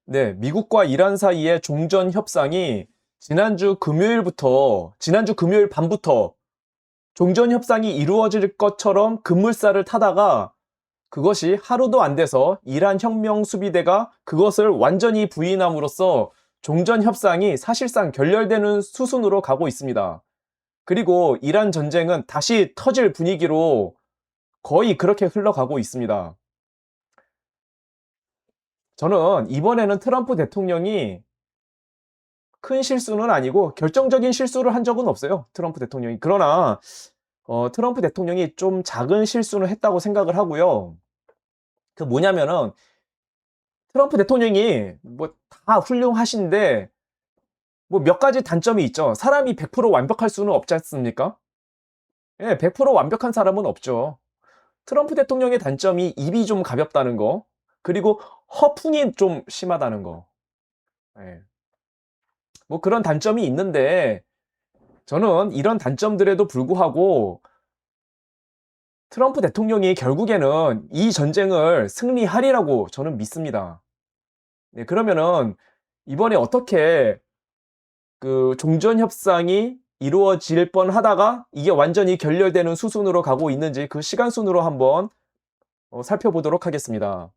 네, 미국과 이란 사이의 종전 협상이 지난주 금요일 밤부터 종전 협상이 이루어질 것처럼 급물살을 타다가 그것이 하루도 안 돼서 이란 혁명 수비대가 그것을 완전히 부인함으로써 종전 협상이 사실상 결렬되는 수순으로 가고 있습니다. 그리고 이란 전쟁은 다시 터질 분위기로 거의 그렇게 흘러가고 있습니다. 저는 이번에는 트럼프 대통령이 큰 실수는 아니고 결정적인 실수를 한 적은 없어요. 트럼프 대통령이. 그러나 트럼프 대통령이 좀 작은 실수는 했다고 생각을 하고요. 그 뭐냐면은 트럼프 대통령이 뭐 다 훌륭하신데 뭐 몇 가지 단점이 있죠. 사람이 100% 완벽할 수는 없지 않습니까? 예, 100% 완벽한 사람은 없죠. 트럼프 대통령의 단점이 입이 좀 가볍다는 거, 그리고 허풍이 좀 심하다는 거. 예. 뭐 그런 단점이 있는데 저는 이런 단점들에도 불구하고 트럼프 대통령이 결국에는 이 전쟁을 승리하리라고 저는 믿습니다. 네, 그러면은 이번에 어떻게 그 종전 협상이 이루어질 뻔 하다가 이게 완전히 결렬되는 수순으로 가고 있는지 그 시간 순으로 한번 살펴보도록 하겠습니다.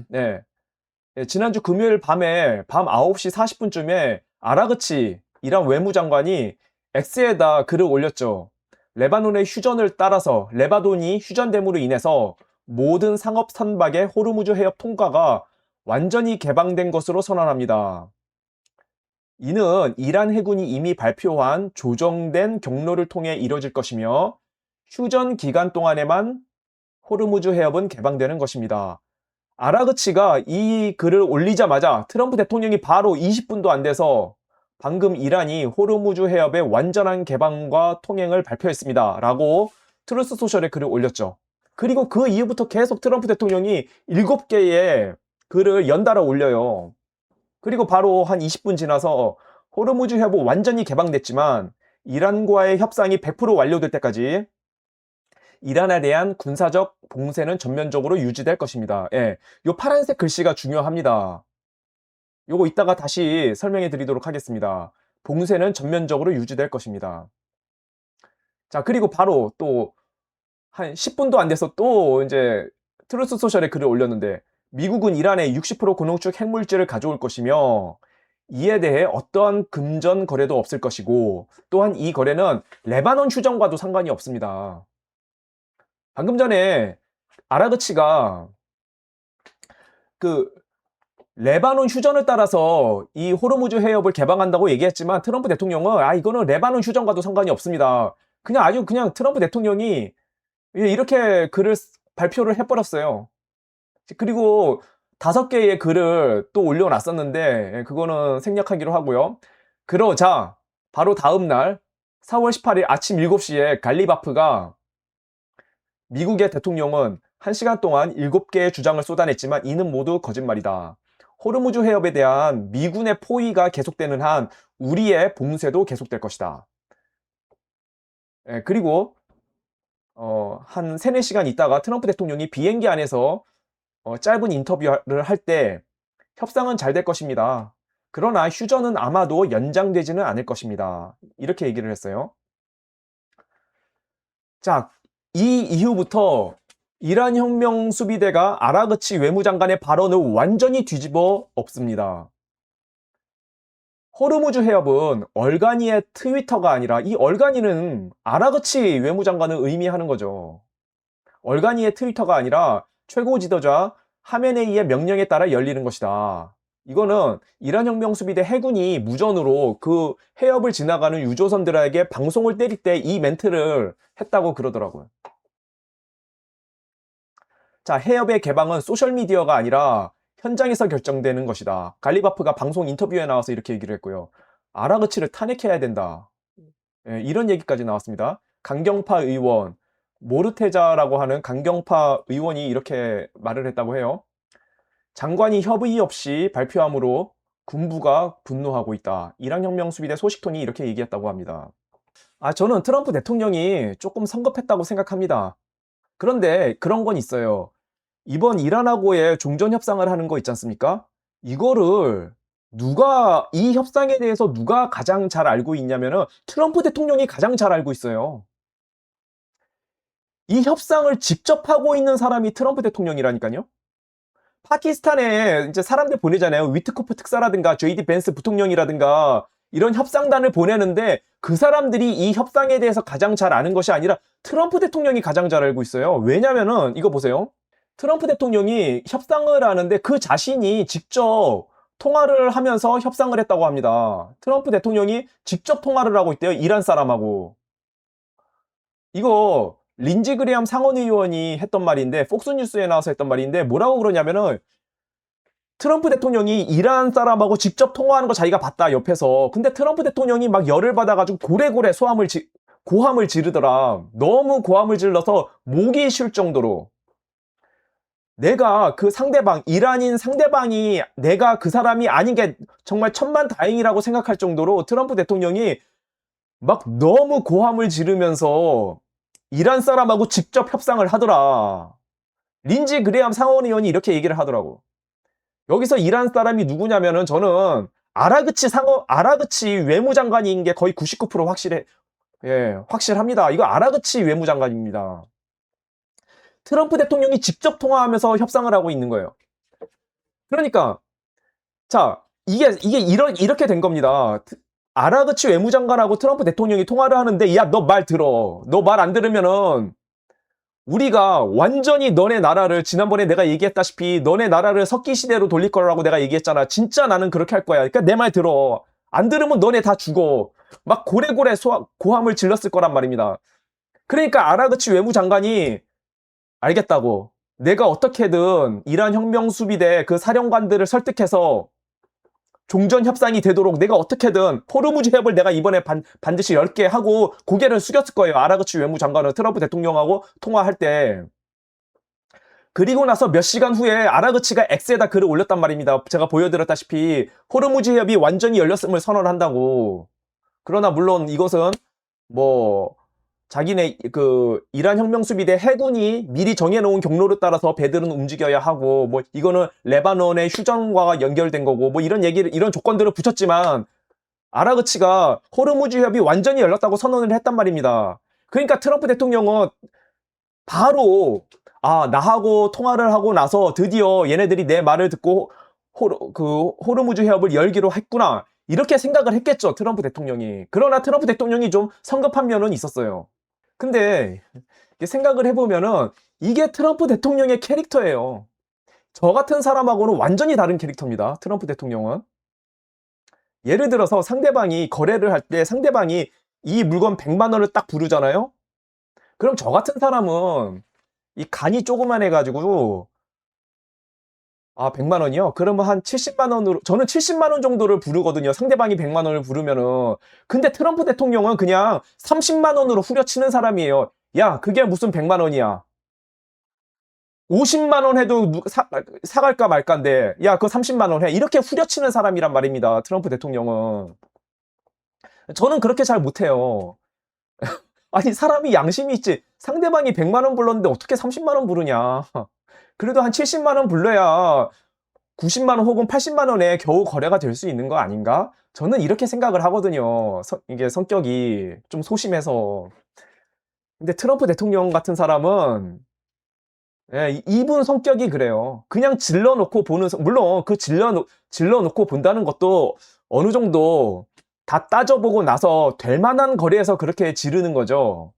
네. 네, 지난주 금요일 밤에 밤 9시 40분쯤에 아라그치 이란 외무장관이 X에다 글을 올렸죠. 레바논의 휴전을 따라서 레바논이 휴전됨으로 인해서 모든 상업 선박의 호르무즈 해협 통과가 완전히 개방된 것으로 선언합니다. 이는 이란 해군이 이미 발표한 조정된 경로를 통해 이뤄질 것이며 휴전 기간 동안에만 호르무즈 해협은 개방되는 것입니다. 아라그치가 이 글을 올리자마자 트럼프 대통령이 바로 20분도 안 돼서 방금 이란이 호르무즈 해협의 완전한 개방과 통행을 발표했습니다. 라고 트루스 소셜에 글을 올렸죠. 그리고 그 이후부터 계속 트럼프 대통령이 7개의 글을 연달아 올려요. 그리고 바로 한 20분 지나서 호르무즈 해협은 완전히 개방됐지만 이란과의 협상이 100% 완료될 때까지 이란에 대한 군사적 봉쇄는 전면적으로 유지될 것입니다. 예. 요 파란색 글씨가 중요합니다. 요거 이따가 다시 설명해 드리도록 하겠습니다. 봉쇄는 전면적으로 유지될 것입니다. 자, 그리고 바로 또 한 10분도 안 돼서 또 이제 트루스 소셜에 글을 올렸는데 미국은 이란에 60% 고농축 핵물질을 가져올 것이며 이에 대해 어떠한 금전 거래도 없을 것이고 또한 이 거래는 레바논 휴전과도 상관이 없습니다. 방금 전에 아라그치가 그 레바논 휴전을 따라서 이 호르무즈 해협을 개방한다고 얘기했지만 트럼프 대통령은 이거는 레바논 휴전과도 상관이 없습니다. 그냥 아주 그냥 트럼프 대통령이 이렇게 글을 발표를 해버렸어요. 그리고 5개의 글을 또 올려놨었는데 그거는 생략하기로 하고요. 그러자 바로 다음 날 4월 18일 아침 7시에 갈리바프가 미국의 대통령은 1시간 동안 7개의 주장을 쏟아냈지만 이는 모두 거짓말이다. 호르무즈 해협에 대한 미군의 포위가 계속되는 한 우리의 봉쇄도 계속될 것이다. 그리고 한 3, 4시간 있다가 트럼프 대통령이 비행기 안에서 짧은 인터뷰를 할 때 협상은 잘 될 것입니다. 그러나 휴전은 아마도 연장되지는 않을 것입니다. 이렇게 얘기를 했어요. 자, 이 이후부터 이란 혁명 수비대가 아라그치 외무장관의 발언을 완전히 뒤집어 엎습니다. 호르무즈 해협은 얼가니의 트위터가 아니라 이 얼가니는 아라그치 외무장관을 의미하는 거죠. 얼가니의 트위터가 아니라 최고 지도자 하메네이의 명령에 따라 열리는 것이다. 이거는 이란 혁명 수비대 해군이 무전으로 그 해협을 지나가는 유조선들에게 방송을 때릴 때 이 멘트를 했다고 그러더라고요. 자, 해협의 개방은 소셜미디어가 아니라 현장에서 결정되는 것이다. 갈리바프가 방송 인터뷰에 나와서 이렇게 얘기를 했고요. 아라그치를 탄핵해야 된다. 이런 얘기까지 나왔습니다. 강경파 의원, 모르테자라고 하는 강경파 의원이 이렇게 말을 했다고 해요. 장관이 협의 없이 발표함으로 군부가 분노하고 있다. 이란 혁명 수비대 소식통이 이렇게 얘기했다고 합니다. 저는 트럼프 대통령이 조금 성급했다고 생각합니다. 그런데 그런 건 있어요. 이번 이란하고의 종전 협상을 하는 거 있지 않습니까? 이거를 이 협상에 대해서 누가 가장 잘 알고 있냐면은 트럼프 대통령이 가장 잘 알고 있어요. 이 협상을 직접 하고 있는 사람이 트럼프 대통령이라니까요. 파키스탄에 이제 사람들 보내잖아요. 위트코프 특사라든가 JD 벤스 부통령이라든가 이런 협상단을 보내는데 그 사람들이 이 협상에 대해서 가장 잘 아는 것이 아니라 트럼프 대통령이 가장 잘 알고 있어요. 왜냐면은 이거 보세요. 트럼프 대통령이 협상을 하는데 그 자신이 직접 통화를 하면서 협상을 했다고 합니다. 트럼프 대통령이 직접 통화를 하고 있대요. 이란 사람하고. 이거 린지 그레엄 상원 의원이 했던 말인데 폭스뉴스에 나와서 했던 말인데 뭐라고 그러냐면은 트럼프 대통령이 이란 사람하고 직접 통화하는 거 자기가 봤다 옆에서. 근데 트럼프 대통령이 막 열을 받아가지고 고래고래 고함을 지르더라. 너무 고함을 질러서 목이 쉴 정도로. 내가 그 상대방, 이란인 상대방이 내가 그 사람이 아닌 게 정말 천만다행이라고 생각할 정도로 트럼프 대통령이 막 너무 고함을 지르면서 이란 사람하고 직접 협상을 하더라. 린지 그레엄 상원 의원이 이렇게 얘기를 하더라고. 여기서 이란 사람이 누구냐면은 저는 아라그치 외무장관인 게 거의 99% 확실해. 예, 확실합니다. 이거 아라그치 외무장관입니다. 트럼프 대통령이 직접 통화하면서 협상을 하고 있는 거예요. 그러니까 자, 이렇게 된 겁니다. 아라그치 외무장관하고 트럼프 대통령이 통화를 하는데 야, 너 말 들어. 너 말 안 들으면은 우리가 완전히 너네 나라를 지난번에 내가 얘기했다시피 너네 나라를 석기 시대로 돌릴 거라고 내가 얘기했잖아. 진짜 나는 그렇게 할 거야. 그러니까 내 말 들어. 안 들으면 너네 다 죽어. 막 고래고래 고함을 질렀을 거란 말입니다. 그러니까 아라그치 외무장관이 알겠다고. 내가 어떻게든 이란 혁명 수비대 그 사령관들을 설득해서 종전 협상이 되도록 내가 어떻게든 포르무즈 해협을 내가 이번에 반드시 10개 하고 고개를 숙였을 거예요. 아라그치 외무장관은 트럼프 대통령하고 통화할 때. 그리고 나서 몇 시간 후에 아라그치가 X에다 글을 올렸단 말입니다. 제가 보여드렸다시피 호르무즈 해협이 완전히 열렸음을 선언한다고. 그러나 물론 이것은 뭐 자기네 그 이란 혁명수비대 해군이 미리 정해놓은 경로를 따라서 배들은 움직여야 하고 뭐 이거는 레바논의 휴전과 연결된 거고 뭐 이런 조건들을 붙였지만 아라그치가 호르무즈 해협이 완전히 열렸다고 선언을 했단 말입니다. 그러니까 트럼프 대통령은 바로 나하고 통화를 하고 나서 드디어 얘네들이 내 말을 듣고 호르무즈 해협을 열기로 했구나. 이렇게 생각을 했겠죠, 트럼프 대통령이. 그러나 트럼프 대통령이 좀 성급한 면은 있었어요. 근데 생각을 해보면은 이게 트럼프 대통령의 캐릭터예요. 저 같은 사람하고는 완전히 다른 캐릭터입니다. 트럼프 대통령은. 예를 들어서 상대방이 거래를 할 때 상대방이 이 물건 100만 원을 딱 부르잖아요. 그럼 저 같은 사람은 이 간이 조그만해가지고 100만 원이요? 그러면 한 70만 원으로 저는 70만 원 정도를 부르거든요. 상대방이 100만 원을 부르면은. 근데 트럼프 대통령은 그냥 30만 원으로 후려치는 사람이에요. 야, 그게 무슨 100만 원이야. 50만 원 해도 사갈까 말까인데 야, 그거 30만 원 해. 이렇게 후려치는 사람이란 말입니다. 트럼프 대통령은. 저는 그렇게 잘 못해요. 아니, 사람이 양심이 있지. 상대방이 100만 원 불렀는데 어떻게 30만 원 부르냐. 그래도 한 70만 원 불러야 90만 원 혹은 80만 원에 겨우 거래가 될 수 있는 거 아닌가? 저는 이렇게 생각을 하거든요. 이게 성격이 좀 소심해서. 근데 트럼프 대통령 같은 사람은 예, 이분 성격이 그래요. 그냥 질러놓고 물론 그 질러놓고 본다는 것도 어느 정도 다 따져보고 나서 될 만한 거리에서 그렇게 지르는 거죠.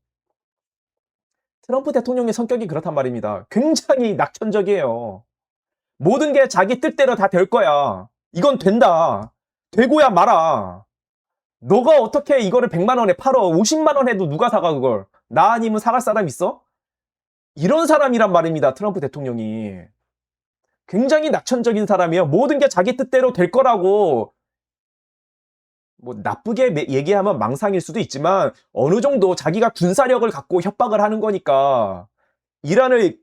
트럼프 대통령의 성격이 그렇단 말입니다. 굉장히 낙천적이에요. 모든 게 자기 뜻대로 다 될 거야. 이건 된다. 되고야 말아. 너가 어떻게 이거를 100만 원에 팔어? 50만 원 해도 누가 사가 그걸? 나 아니면 사갈 사람 있어? 이런 사람이란 말입니다. 트럼프 대통령이. 굉장히 낙천적인 사람이에요. 모든 게 자기 뜻대로 될 거라고 뭐 나쁘게 얘기하면 망상일 수도 있지만 어느 정도 자기가 군사력을 갖고 협박을 하는 거니까 이란을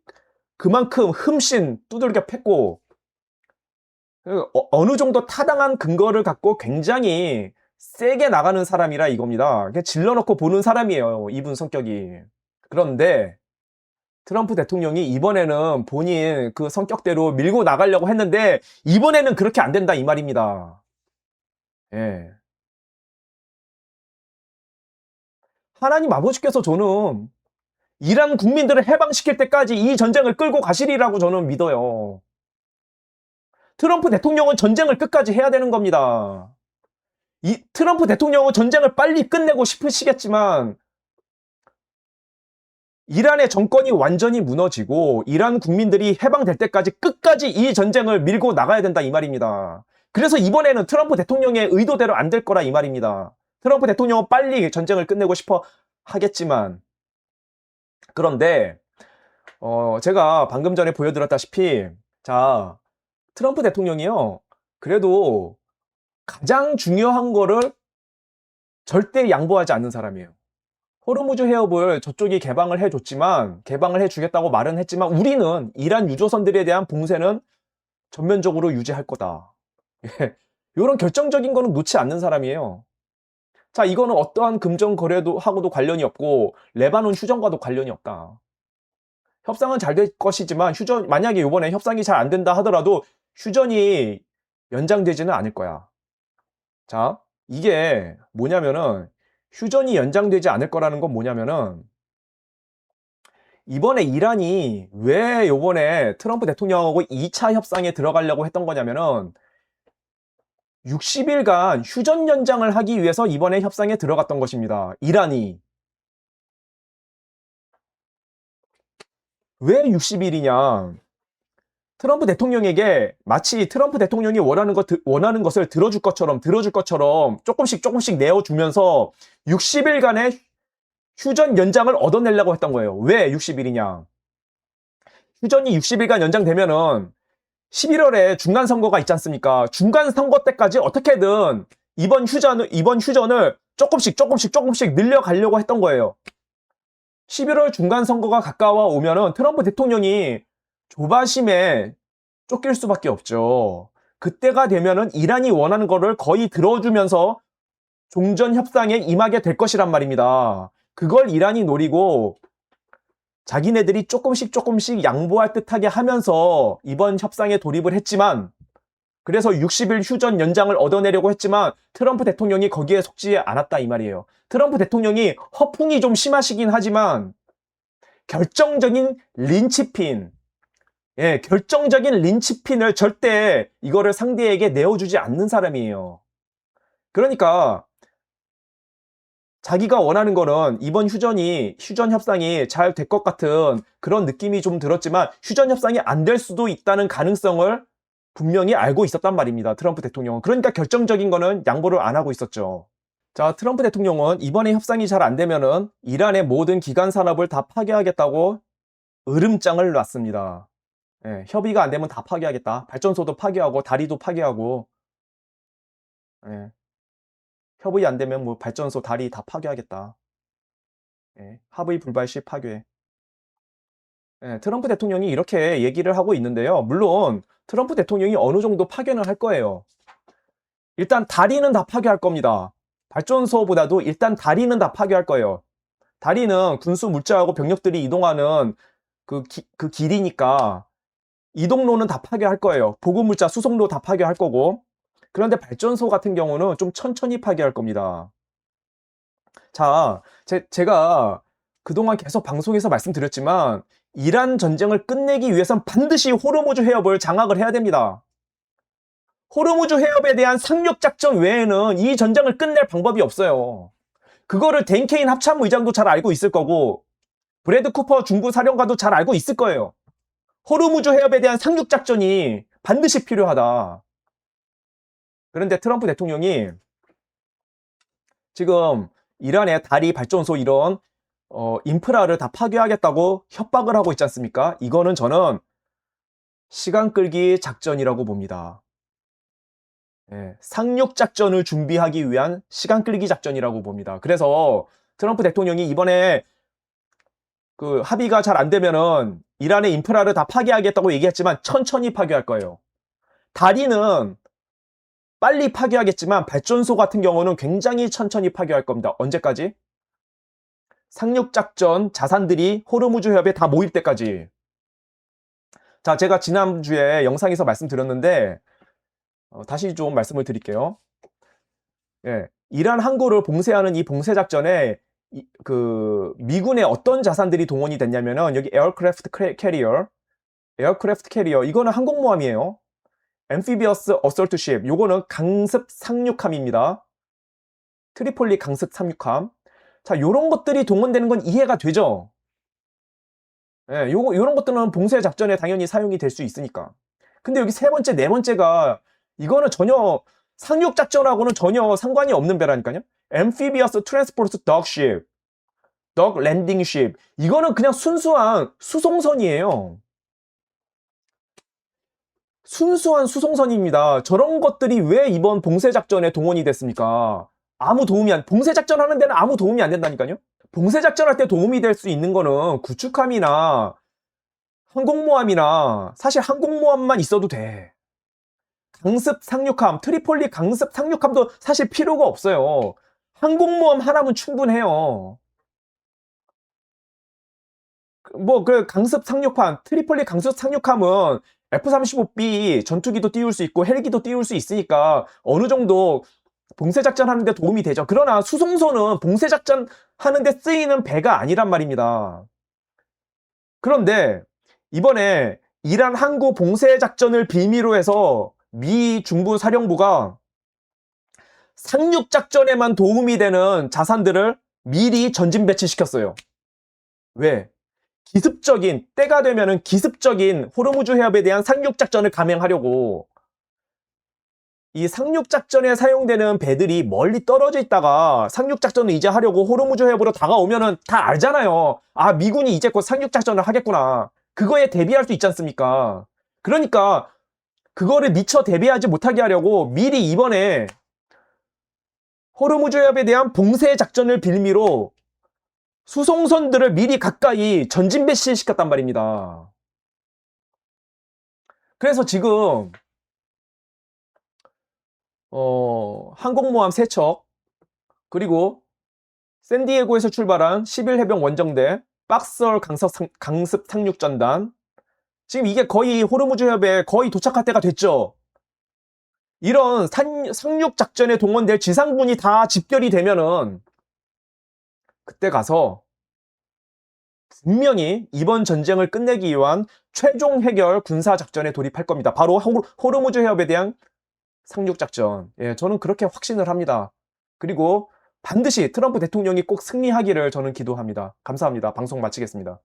그만큼 흠씬 두들겨 팼고 어느 정도 타당한 근거를 갖고 굉장히 세게 나가는 사람이라 이겁니다. 그냥 질러놓고 보는 사람이에요. 이분 성격이. 그런데 트럼프 대통령이 이번에는 본인 그 성격대로 밀고 나가려고 했는데 이번에는 그렇게 안 된다 이 말입니다. 예. 하나님 아버지께서 저는 이란 국민들을 해방시킬 때까지 이 전쟁을 끌고 가시리라고 저는 믿어요. 트럼프 대통령은 전쟁을 끝까지 해야 되는 겁니다. 이 트럼프 대통령은 전쟁을 빨리 끝내고 싶으시겠지만 이란의 정권이 완전히 무너지고 이란 국민들이 해방될 때까지 끝까지 이 전쟁을 밀고 나가야 된다 이 말입니다. 그래서 이번에는 트럼프 대통령의 의도대로 안 될 거라 이 말입니다. 트럼프 대통령은 빨리 전쟁을 끝내고 싶어 하겠지만 그런데 제가 방금 전에 보여드렸다시피 자 트럼프 대통령이요 그래도 가장 중요한 거를 절대 양보하지 않는 사람이에요. 호르무즈 해협을 저쪽이 개방을 해주겠다고 말은 했지만 우리는 이란 유조선들에 대한 봉쇄는 전면적으로 유지할 거다. 예. 이런 결정적인 거는 놓지 않는 사람이에요. 자, 이거는 어떠한 금전 거래도 하고도 관련이 없고 레바논 휴전과도 관련이 없다. 협상은 잘 될 것이지만 만약에 이번에 협상이 잘 안 된다 하더라도 휴전이 연장되지는 않을 거야. 자, 이게 뭐냐면은 휴전이 연장되지 않을 거라는 건 뭐냐면은 이번에 이란이 왜 요번에 트럼프 대통령하고 2차 협상에 들어가려고 했던 거냐면은 60일간 휴전 연장을 하기 위해서 이번에 협상에 들어갔던 것입니다. 이란이. 왜 60일이냐? 트럼프 대통령에게 마치 트럼프 대통령이 원하는 것을 들어줄 것처럼 조금씩 내어주면서 60일간의 휴전 연장을 얻어내려고 했던 거예요. 왜 60일이냐? 휴전이 60일간 연장되면은 11월에 중간 선거가 있지 않습니까? 중간 선거 때까지 어떻게든 이번 휴전을 조금씩 늘려가려고 했던 거예요. 11월 중간 선거가 가까워 오면은 트럼프 대통령이 조바심에 쫓길 수밖에 없죠. 그때가 되면은 이란이 원하는 거를 거의 들어주면서 종전 협상에 임하게 될 것이란 말입니다. 그걸 이란이 노리고 자기네들이 조금씩 양보할 듯하게 하면서 이번 협상에 돌입을 했지만 그래서 60일 휴전 연장을 얻어내려고 했지만 트럼프 대통령이 거기에 속지 않았다 이 말이에요. 트럼프 대통령이 허풍이 좀 심하시긴 하지만 결정적인 린치핀을 절대 이거를 상대에게 내어주지 않는 사람이에요. 그러니까 자기가 원하는 거는 이번 휴전 협상이 잘 될 것 같은 그런 느낌이 좀 들었지만 휴전 협상이 안 될 수도 있다는 가능성을 분명히 알고 있었단 말입니다. 트럼프 대통령은. 그러니까 결정적인 거는 양보를 안 하고 있었죠. 자, 트럼프 대통령은 이번에 협상이 잘 안 되면은 이란의 모든 기간 산업을 다 파괴하겠다고 으름장을 놨습니다. 예, 협의가 안 되면 다 파괴하겠다. 발전소도 파괴하고 다리도 파괴하고 예, 협의 안 되면 뭐 발전소 다리 다 파괴하겠다. 예, 합의 불발 시 파괴. 예, 트럼프 대통령이 이렇게 얘기를 하고 있는데요. 물론 트럼프 대통령이 어느 정도 파괴는 할 거예요. 일단 다리는 다 파괴할 겁니다. 발전소보다도 일단 다리는 다 파괴할 거예요. 다리는 군수 물자하고 병력들이 이동하는 그 길이니까 이동로는 다 파괴할 거예요. 보급 물자, 수송로 다 파괴할 거고. 그런데 발전소 같은 경우는 좀 천천히 파괴할 겁니다. 자, 제가 그동안 계속 방송에서 말씀드렸지만 이란 전쟁을 끝내기 위해선 반드시 호르무즈 해협을 장악을 해야 됩니다. 호르무즈 해협에 대한 상륙 작전 외에는 이 전쟁을 끝낼 방법이 없어요. 그거를 댄 케인 합참 의장도 잘 알고 있을 거고 브래드 쿠퍼 중부 사령관도 잘 알고 있을 거예요. 호르무즈 해협에 대한 상륙 작전이 반드시 필요하다. 그런데 트럼프 대통령이 지금 이란의 다리 발전소 이런 인프라를 다 파괴하겠다고 협박을 하고 있지 않습니까? 이거는 저는 시간 끌기 작전이라고 봅니다. 예, 상륙 작전을 준비하기 위한 시간 끌기 작전이라고 봅니다. 그래서 트럼프 대통령이 이번에 그 합의가 잘 안 되면은 이란의 인프라를 다 파괴하겠다고 얘기했지만 천천히 파괴할 거예요. 다리는 빨리 파괴하겠지만 발전소 같은 경우는 굉장히 천천히 파괴할 겁니다. 언제까지? 상륙작전 자산들이 호르무즈 해협에 다 모일 때까지. 자, 제가 지난주에 영상에서 말씀드렸는데, 다시 좀 말씀을 드릴게요. 예, 이란 항구를 봉쇄하는 이 봉쇄작전에 미군의 어떤 자산들이 동원이 됐냐면은, 여기 에어크래프트 캐리어, 이거는 항공모함이에요. 엠피비어스 어설트 십, 요거는 강습 상륙함입니다. 트리폴리 강습 상륙함. 자, 요런 것들이 동원되는 건 이해가 되죠? 예, 요런 것들은 봉쇄 작전에 당연히 사용이 될 수 있으니까. 근데 여기 세 번째, 네 번째가 이거는 전혀 상륙 작전하고는 전혀 상관이 없는 배라니까요. Amphibious Transport Dock Ship, Dock Landing Ship. 이거는 그냥 순수한 수송선이에요. 순수한 수송선입니다. 저런 것들이 왜 이번 봉쇄 작전에 동원이 됐습니까? 봉쇄 작전 하는 데는 아무 도움이 안 된다니까요. 봉쇄 작전할 때 도움이 될 수 있는 거는 구축함이나 항공모함이나, 사실 항공모함만 있어도 돼. 강습 상륙함, 트리폴리 강습 상륙함도 사실 필요가 없어요. 항공모함 하나면 충분해요. 강습 상륙함, 트리폴리 강습 상륙함은 F-35B 전투기도 띄울 수 있고 헬기도 띄울 수 있으니까 어느 정도 봉쇄작전 하는데 도움이 되죠. 그러나 수송선은 봉쇄작전 하는데 쓰이는 배가 아니란 말입니다. 그런데 이번에 이란 항구 봉쇄작전을 빌미로 해서 미 중부 사령부가 상륙작전에만 도움이 되는 자산들을 미리 전진 배치시켰어요. 왜? 때가 되면은 기습적인 호르무즈 해협에 대한 상륙작전을 감행하려고. 이 상륙작전에 사용되는 배들이 멀리 떨어져 있다가 상륙작전을 이제 하려고 호르무즈 해협으로 다가오면은 다 알잖아요. 아, 미군이 이제 곧 상륙작전을 하겠구나. 그거에 대비할 수 있지 않습니까? 그러니까 그거를 미처 대비하지 못하게 하려고 미리 이번에 호르무즈 해협에 대한 봉쇄 작전을 빌미로 수송선들을 미리 가까이 전진 배치시켰단 말입니다. 그래서 지금 항공모함 3척, 그리고 샌디에고에서 출발한 11해병 원정대, 박스월 강습 상륙전단, 지금 이게 거의 호르무즈 해협에 거의 도착할 때가 됐죠. 이런 상륙 작전에 동원될 지상군이 다 집결이 되면은 그때 가서 분명히 이번 전쟁을 끝내기 위한 최종 해결 군사 작전에 돌입할 겁니다. 바로 호르무즈 해협에 대한 상륙 작전. 예, 저는 그렇게 확신을 합니다. 그리고 반드시 트럼프 대통령이 꼭 승리하기를 저는 기도합니다. 감사합니다. 방송 마치겠습니다.